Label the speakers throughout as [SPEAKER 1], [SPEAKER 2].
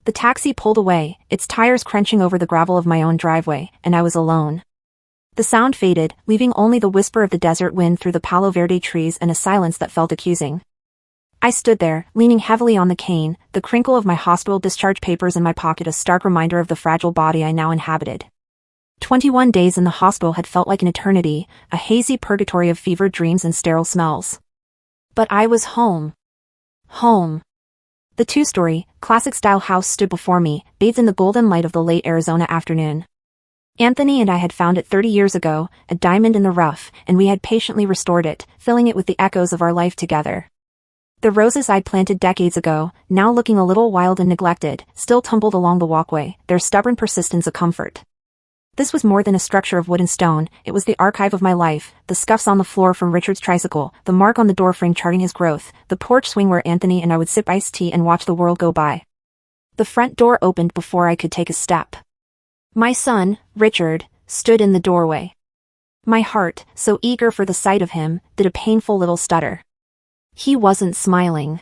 [SPEAKER 1] The taxi pulled away, its tires crunching over the gravel of my own driveway, and I was alone. The sound faded, leaving only the whisper of the desert wind through the Palo Verde trees and a silence that felt accusing. I stood there, leaning heavily on the cane, the crinkle of my hospital discharge papers in my pocket a stark reminder of the fragile body I now inhabited. 21 days in the hospital had felt like an eternity, a hazy purgatory of fevered dreams and sterile smells. But I was home. Home. The two-story, classic-style house stood before me, bathed in the golden light of the late Arizona afternoon. Anthony and I had found it 30 years ago, a diamond in the rough, and we had patiently restored it, filling it with the echoes of our life together. The roses I'd planted decades ago, now looking a little wild and neglected, still tumbled along the walkway, their stubborn persistence a comfort. This was more than a structure of wood and stone, it was the archive of my life, the scuffs on the floor from Richard's tricycle, the mark on the doorframe charting his growth, the porch swing where Anthony and I would sip iced tea and watch the world go by. The front door opened before I could take a step. My son, Richard, stood in the doorway. My heart, so eager for the sight of him, did a painful little stutter. He wasn't smiling.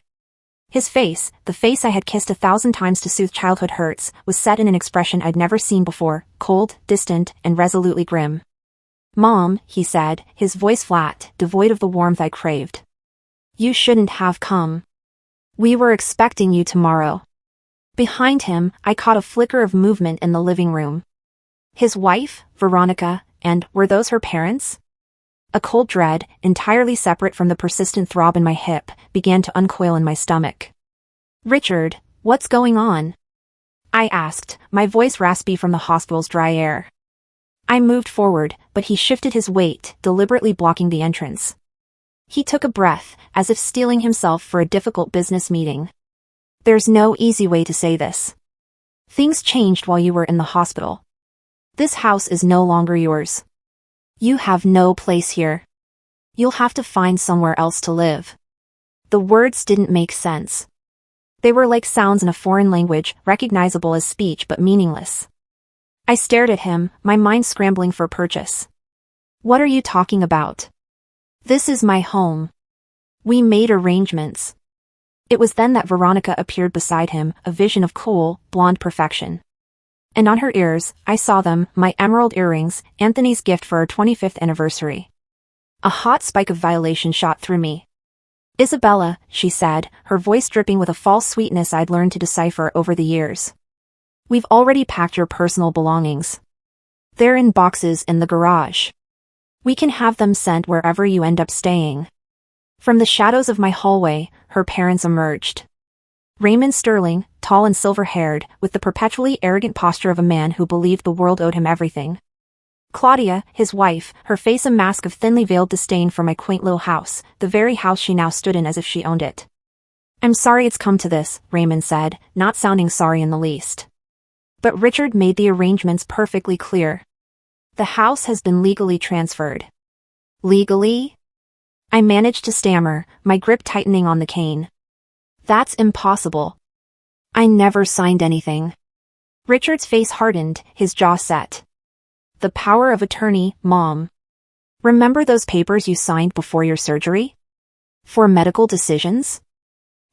[SPEAKER 1] His face, the face I had kissed 1,000 times to soothe childhood hurts, was set in an expression I'd never seen before, cold, distant, and resolutely grim. "Mom," he said, his voice flat, devoid of the warmth I craved. "You shouldn't have come. We were expecting you tomorrow." Behind him, I caught a flicker of movement in the living room. His wife, Veronica, and were those her parents? A cold dread, entirely separate from the persistent throb in my hip, began to uncoil in my stomach. "Richard, what's going on?" I asked, my voice raspy from the hospital's dry air. I moved forward, but he shifted his weight, deliberately blocking the entrance. He took a breath, as if steeling himself for a difficult business meeting. "There's no easy way to say this. Things changed while you were in the hospital. This house is no longer yours. You have no place here. You'll have to find somewhere else to live." The words didn't make sense. They were like sounds in a foreign language, recognizable as speech but meaningless. I stared at him, my mind scrambling for purchase. "What are you talking about? This is my home. We made arrangements." It was then that Veronica appeared beside him, a vision of cool, blonde perfection. And on her ears, I saw them, my emerald earrings, Anthony's gift for our 25th anniversary. A hot spike of violation shot through me. "Isabella," she said, her voice dripping with a false sweetness I'd learned to decipher over the years. "We've already packed your personal belongings. They're in boxes in the garage. We can have them sent wherever you end up staying." From the shadows of my hallway, her parents emerged. Raymond Sterling, tall and silver-haired, with the perpetually arrogant posture of a man who believed the world owed him everything. Claudia, his wife, her face a mask of thinly veiled disdain for my quaint little house, the very house she now stood in as if she owned it. "I'm sorry it's come to this," Raymond said, not sounding sorry in the least. But Richard made the arrangements perfectly clear. "The house has been legally transferred." "Legally?" I managed to stammer, my grip tightening on the cane. "That's impossible. I never signed anything." Richard's face hardened, his jaw set. "The power of attorney, Mom. Remember those papers you signed before your surgery? For medical decisions?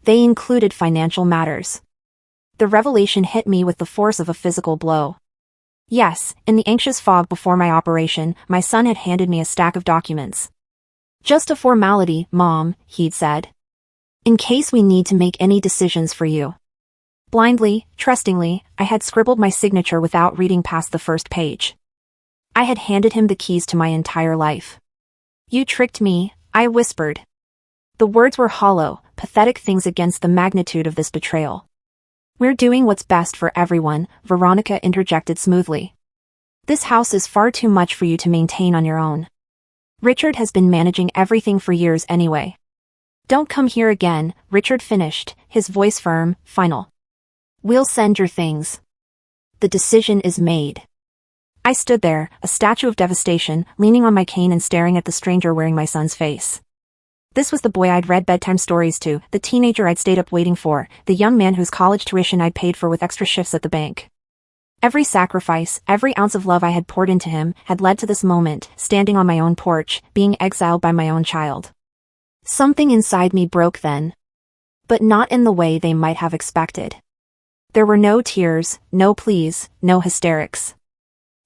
[SPEAKER 1] They included financial matters." The revelation hit me with the force of a physical blow. Yes, in the anxious fog before my operation, my son had handed me a stack of documents. "Just a formality, Mom," he'd said. "In case we need to make any decisions for you." Blindly, trustingly, I had scribbled my signature without reading past the first page. I had handed him the keys to my entire life. "You tricked me," I whispered. The words were hollow, pathetic things against the magnitude of this betrayal. "We're doing what's best for everyone," Veronica interjected smoothly. "This house is far too much for you to maintain on your own. Richard has been managing everything for years anyway." "Don't come here again," Richard finished, his voice firm, final. "We'll send your things. The decision is made." I stood there, a statue of devastation, leaning on my cane and staring at the stranger wearing my son's face. This was the boy I'd read bedtime stories to, the teenager I'd stayed up waiting for, the young man whose college tuition I'd paid for with extra shifts at the bank. Every sacrifice, every ounce of love I had poured into him, had led to this moment, standing on my own porch, being exiled by my own child. Something inside me broke then. But not in the way they might have expected. There were no tears, no pleas, no hysterics.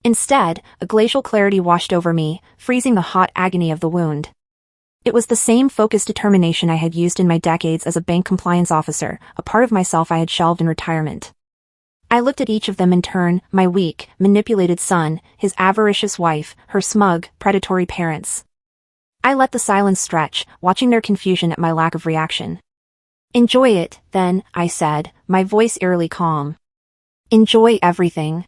[SPEAKER 1] Instead, a glacial clarity washed over me, freezing the hot agony of the wound. It was the same focused determination I had used in my decades as a bank compliance officer, a part of myself I had shelved in retirement. I looked at each of them in turn, my weak, manipulated son, his avaricious wife, her smug, predatory parents. I let the silence stretch, watching their confusion at my lack of reaction. "Enjoy it, then," I said, my voice eerily calm. "Enjoy everything."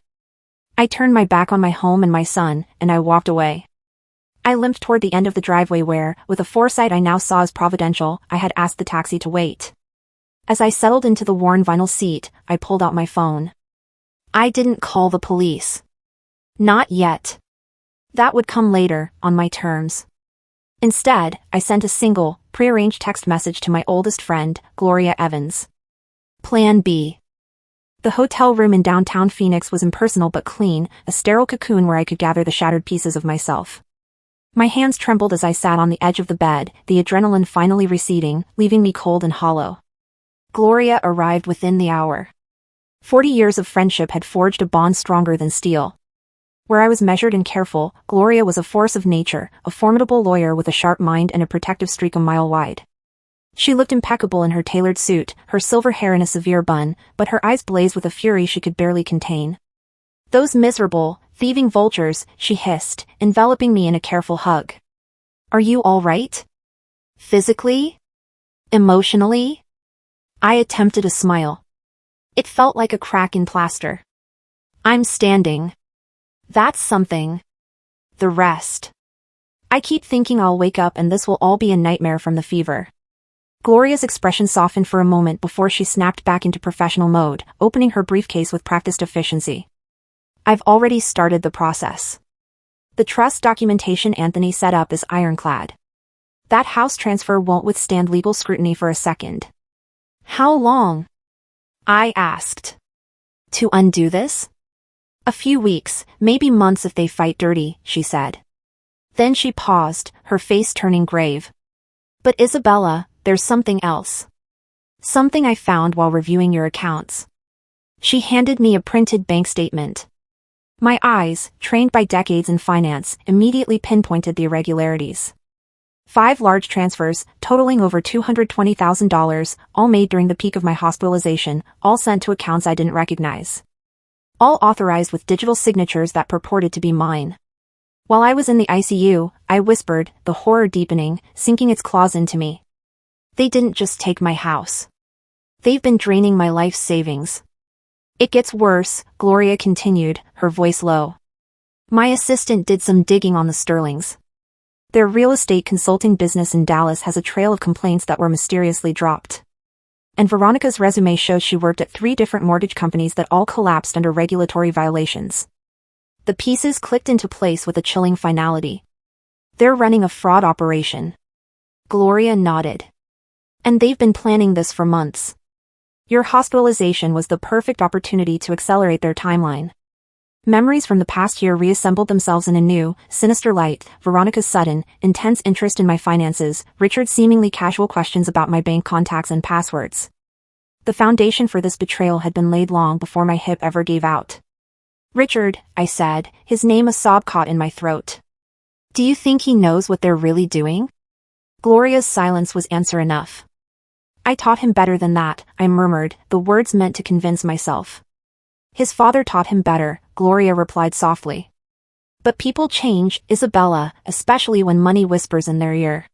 [SPEAKER 1] I turned my back on my home and my son, and I walked away. I limped toward the end of the driveway where, with a foresight I now saw as providential, I had asked the taxi to wait. As I settled into the worn vinyl seat, I pulled out my phone. I didn't call the police. Not yet. That would come later, on my terms. Instead, I sent a single, prearranged text message to my oldest friend, Gloria Evans. Plan B. The hotel room in downtown Phoenix was impersonal but clean, a sterile cocoon where I could gather the shattered pieces of myself. My hands trembled as I sat on the edge of the bed, the adrenaline finally receding, leaving me cold and hollow. Gloria arrived within the hour. 40 years of friendship had forged a bond stronger than steel. Where I was measured and careful, Gloria was a force of nature, a formidable lawyer with a sharp mind and a protective streak a mile wide. She looked impeccable in her tailored suit, her silver hair in a severe bun, but her eyes blazed with a fury she could barely contain. "Those miserable, thieving vultures," she hissed, enveloping me in a careful hug. "Are you all right? Physically? Emotionally?" I attempted a smile. It felt like a crack in plaster. "I'm standing. That's something. The rest. I keep thinking I'll wake up and this will all be a nightmare from the fever." Gloria's expression softened for a moment before she snapped back into professional mode, opening her briefcase with practiced efficiency. "I've already started the process. The trust documentation Anthony set up is ironclad. That house transfer won't withstand legal scrutiny for a second." "How long?" I asked. "To undo this?" "A few weeks, maybe months if they fight dirty," she said. Then she paused, her face turning grave. "But Isabella, there's something else. Something I found while reviewing your accounts." She handed me a printed bank statement. My eyes, trained by decades in finance, immediately pinpointed the irregularities. 5 large transfers, totaling over $220,000, all made during the peak of my hospitalization, all sent to accounts I didn't recognize. All authorized with digital signatures that purported to be mine. While I was in the ICU, I whispered, the horror deepening, sinking its claws into me. "They didn't just take my house. They've been draining my life savings." "It gets worse," Gloria continued, her voice low. "My assistant did some digging on the Sterlings. Their real estate consulting business in Dallas has a trail of complaints that were mysteriously dropped. And Veronica's resume shows she worked at 3 different mortgage companies that all collapsed under regulatory violations." The pieces clicked into place with a chilling finality. "They're running a fraud operation." Gloria nodded. "And they've been planning this for months. Your hospitalization was the perfect opportunity to accelerate their timeline." Memories from the past year reassembled themselves in a new, sinister light: Veronica's sudden, intense interest in my finances, Richard's seemingly casual questions about my bank contacts and passwords. The foundation for this betrayal had been laid long before my hip ever gave out. "Richard," I said, his name a sob caught in my throat. "Do you think he knows what they're really doing?" Gloria's silence was answer enough. "I taught him better than that," I murmured, the words meant to convince myself. "His father taught him better," Gloria replied softly. "But people change, Isabella, especially when money whispers in their ear.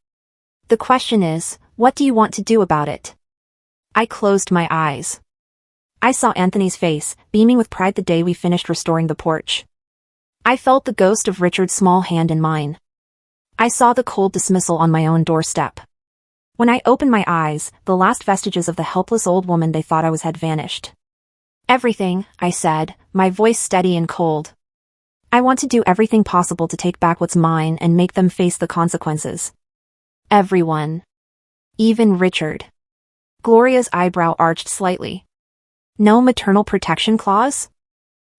[SPEAKER 1] The question is, what do you want to do about it?" I closed my eyes. I saw Anthony's face, beaming with pride the day we finished restoring the porch. I felt the ghost of Richard's small hand in mine. I saw the cold dismissal on my own doorstep. When I opened my eyes, the last vestiges of the helpless old woman they thought I was had vanished. "Everything," I said, my voice steady and cold. "I want to do everything possible to take back what's mine and make them face the consequences. Everyone. Even Richard." Gloria's eyebrow arched slightly. "No maternal protection clause?"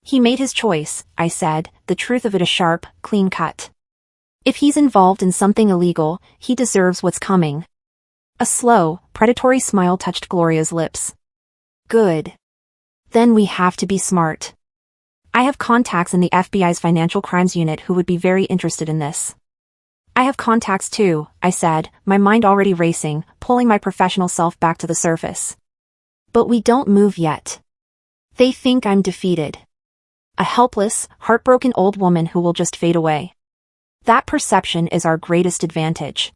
[SPEAKER 1] "He made his choice," I said, the truth of it a sharp, clean cut. "If he's involved in something illegal, he deserves what's coming." A slow, predatory smile touched Gloria's lips. "Good. Then we have to be smart. I have contacts in the FBI's Financial Crimes Unit who would be very interested in this. I have contacts too, I said, my mind already racing, pulling my professional self back to the surface. But we don't move yet. They think I'm defeated. A helpless, heartbroken old woman who will just fade away. That perception is our greatest advantage.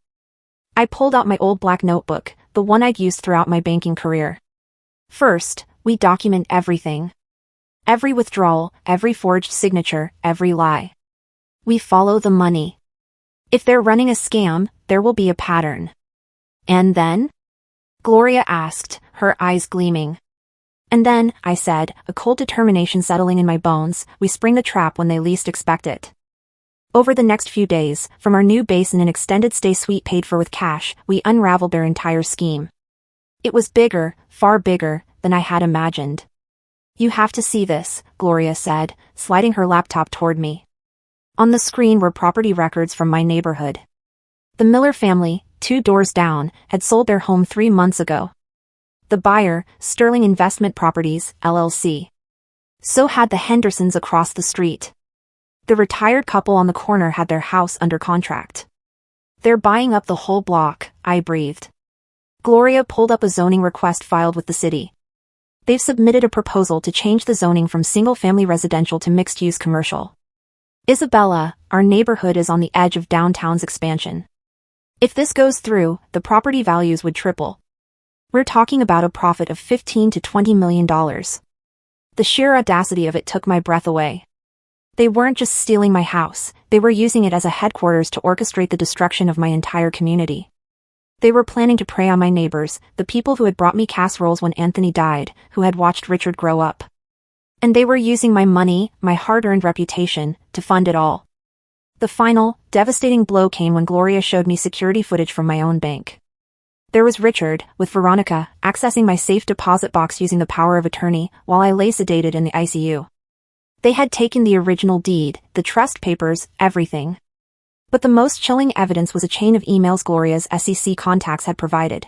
[SPEAKER 1] I pulled out my old black notebook, the one I'd used throughout my banking career. First, we document everything. Every withdrawal, every forged signature, every lie. We follow the money. If they're running a scam, there will be a pattern. And then? Gloria asked, her eyes gleaming. And then, I said, a cold determination settling in my bones, we spring the trap when they least expect it. Over the next few days, from our new base in an extended stay suite paid for with cash, we unraveled their entire scheme. It was bigger, far bigger, than I had imagined. You have to see this, Gloria said, sliding her laptop toward me. On the screen were property records from my neighborhood. The Miller family, 2 doors down, had sold their home 3 months ago. The buyer, Sterling Investment Properties, LLC. So had the Hendersons across the street. The retired couple on the corner had their house under contract. They're buying up the whole block, I breathed. Gloria pulled up a zoning request filed with the city. They've submitted a proposal to change the zoning from single-family residential to mixed-use commercial. Isabella, our neighborhood is on the edge of downtown's expansion. If this goes through, the property values would triple. We're talking about a profit of $15 to $20 million. The sheer audacity of it took my breath away. They weren't just stealing my house, they were using it as a headquarters to orchestrate the destruction of my entire community. They were planning to prey on my neighbors, the people who had brought me casseroles when Anthony died, who had watched Richard grow up. And they were using my money, my hard-earned reputation, to fund it all. The final, devastating blow came when Gloria showed me security footage from my own bank. There was Richard, with Veronica, accessing my safe deposit box using the power of attorney, while I lay sedated in the ICU. They had taken the original deed, the trust papers, everything. But the most chilling evidence was a chain of emails Gloria's SEC contacts had provided.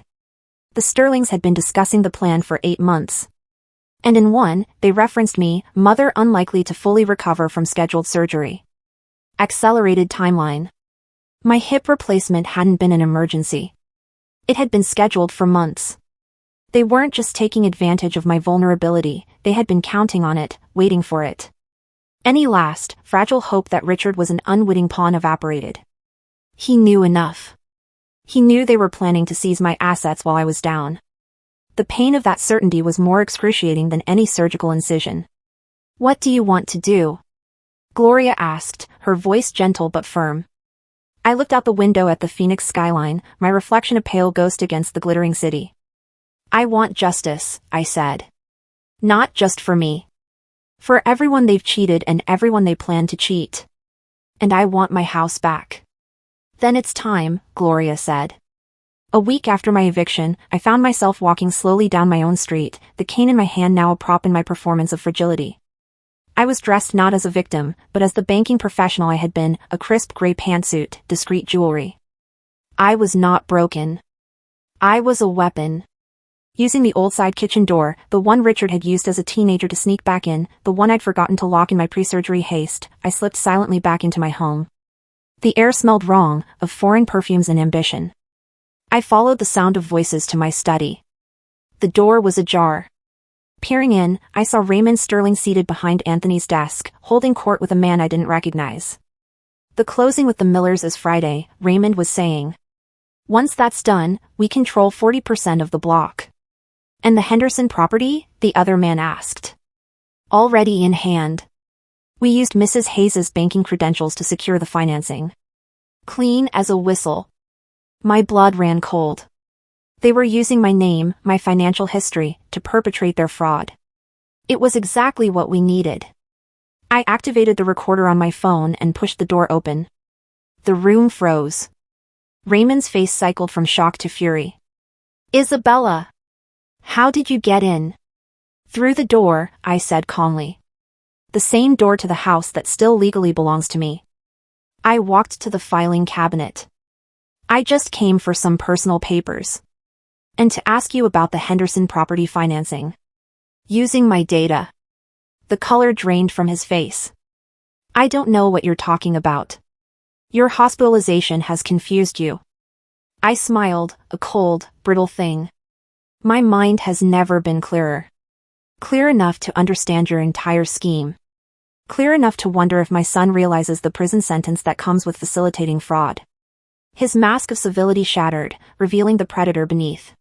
[SPEAKER 1] The Sterlings had been discussing the plan for 8 months. And in one, they referenced me, mother unlikely to fully recover from scheduled surgery. Accelerated timeline. My hip replacement hadn't been an emergency. It had been scheduled for months. They weren't just taking advantage of my vulnerability, they had been counting on it, waiting for it. Any last, fragile hope that Richard was an unwitting pawn evaporated. He knew enough. He knew they were planning to seize my assets while I was down. The pain of that certainty was more excruciating than any surgical incision. What do you want to do? Gloria asked, her voice gentle but firm. I looked out the window at the Phoenix skyline, my reflection a pale ghost against the glittering city. I want justice, I said. Not just for me. For everyone they've cheated and everyone they plan to cheat. And I want my house back. Then it's time, Gloria said. A week after my eviction, I found myself walking slowly down my own street, the cane in my hand now a prop in my performance of fragility. I was dressed not as a victim, but as the banking professional I had been, a crisp gray pantsuit, discreet jewelry. I was not broken. I was a weapon. Using the old side kitchen door, the one Richard had used as a teenager to sneak back in, the one I'd forgotten to lock in my pre-surgery haste, I slipped silently back into my home. The air smelled wrong, of foreign perfumes and ambition. I followed the sound of voices to my study. The door was ajar. Peering in, I saw Raymond Sterling seated behind Anthony's desk, holding court with a man I didn't recognize. The closing with the Millers is Friday, Raymond was saying. Once that's done, we control 40% of the block. And the Henderson property? The other man asked. Already in hand. We used Mrs. Hayes's banking credentials to secure the financing. Clean as a whistle. My blood ran cold. They were using my name, my financial history, to perpetrate their fraud. It was exactly what we needed. I activated the recorder on my phone and pushed the door open. The room froze. Raymond's face cycled from shock to fury. Isabella! How did you get in? Through the door, I said calmly. The same door to the house that still legally belongs to me. I walked to the filing cabinet. I just came for some personal papers. And to ask you about the Henderson property financing. Using my data. The color drained from his face. I don't know what you're talking about. Your hospitalization has confused you. I smiled, a cold, brittle thing. My mind has never been clearer. Clear enough to understand your entire scheme. Clear enough to wonder if my son realizes the prison sentence that comes with facilitating fraud. His mask of civility shattered, revealing the predator beneath.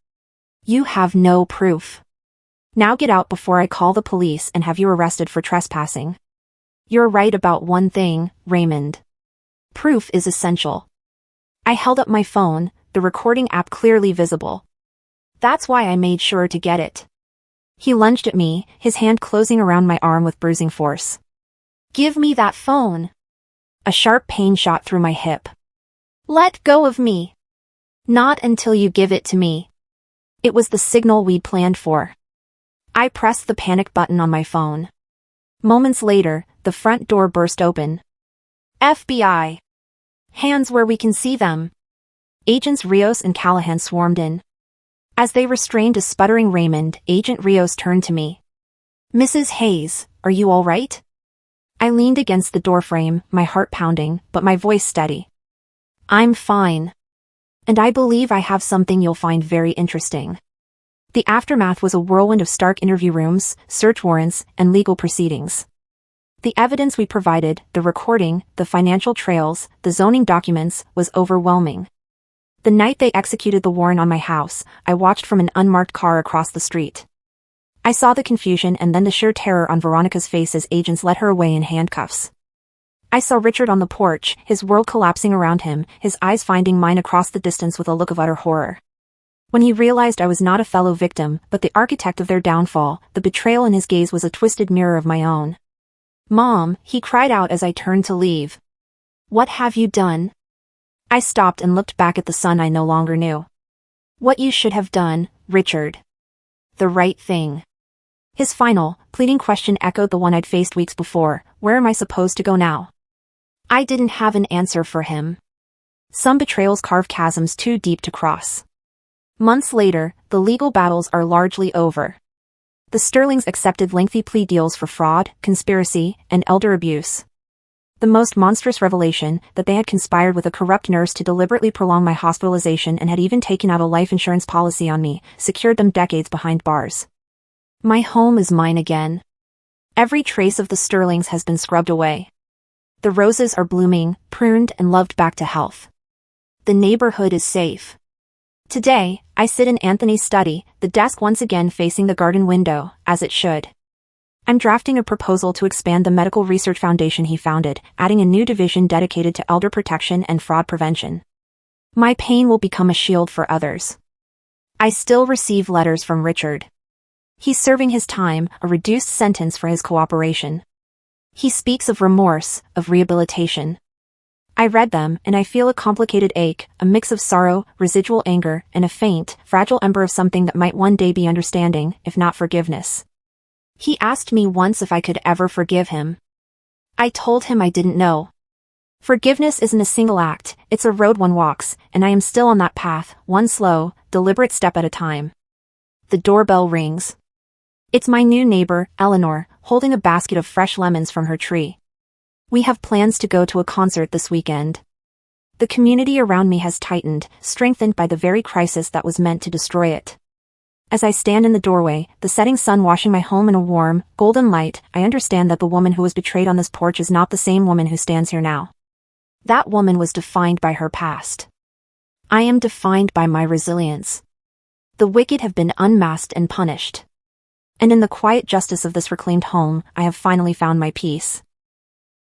[SPEAKER 1] You have no proof. Now get out before I call the police and have you arrested for trespassing. You're right about one thing, Raymond. Proof is essential. I held up my phone, the recording app clearly visible. That's why I made sure to get it. He lunged at me, his hand closing around my arm with bruising force. Give me that phone. A sharp pain shot through my hip. Let go of me. Not until you give it to me. It was the signal we'd planned for. I pressed the panic button on my phone. Moments later, the front door burst open. FBI. Hands where we can see them. Agents Rios and Callahan swarmed in. As they restrained a sputtering Raymond, Agent Rios turned to me. Mrs. Hayes, are you all right? I leaned against the doorframe, my heart pounding, but my voice steady. I'm fine. And I believe I have something you'll find very interesting. The aftermath was a whirlwind of stark interview rooms, search warrants, and legal proceedings. The evidence we provided, the recording, the financial trails, the zoning documents, was overwhelming. The night they executed the warrant on my house, I watched from an unmarked car across the street. I saw the confusion and then the sheer terror on Veronica's face as agents led her away in handcuffs. I saw Richard on the porch, his world collapsing around him, his eyes finding mine across the distance with a look of utter horror. When he realized I was not a fellow victim, but the architect of their downfall, the betrayal in his gaze was a twisted mirror of my own. Mom, he cried out as I turned to leave. What have you done? I stopped and looked back at the son I no longer knew. What you should have done, Richard. The right thing. His final, pleading question echoed the one I'd faced weeks before. Where am I supposed to go now? I didn't have an answer for him. Some betrayals carve chasms too deep to cross. Months later, the legal battles are largely over. The Sterlings accepted lengthy plea deals for fraud, conspiracy, and elder abuse. The most monstrous revelation, that they had conspired with a corrupt nurse to deliberately prolong my hospitalization and had even taken out a life insurance policy on me, secured them decades behind bars. My home is mine again. Every trace of the Sterlings has been scrubbed away. The roses are blooming, pruned and loved back to health. The neighborhood is safe. Today, I sit in Anthony's study, the desk once again facing the garden window, as it should. I'm drafting a proposal to expand the medical research foundation he founded, adding a new division dedicated to elder protection and fraud prevention. My pain will become a shield for others. I still receive letters from Richard. He's serving his time, a reduced sentence for his cooperation. He speaks of remorse, of rehabilitation. I read them, and I feel a complicated ache, a mix of sorrow, residual anger, and a faint, fragile ember of something that might one day be understanding, if not forgiveness. He asked me once if I could ever forgive him. I told him I didn't know. Forgiveness isn't a single act, it's a road one walks, and I am still on that path, one slow, deliberate step at a time. The doorbell rings. It's my new neighbor, Eleanor, holding a basket of fresh lemons from her tree. We have plans to go to a concert this weekend. The community around me has tightened, strengthened by the very crisis that was meant to destroy it. As I stand in the doorway, the setting sun washing my home in a warm, golden light, I understand that the woman who was betrayed on this porch is not the same woman who stands here now. That woman was defined by her past. I am defined by my resilience. The wicked have been unmasked and punished. And in the quiet justice of this reclaimed home, I have finally found my peace.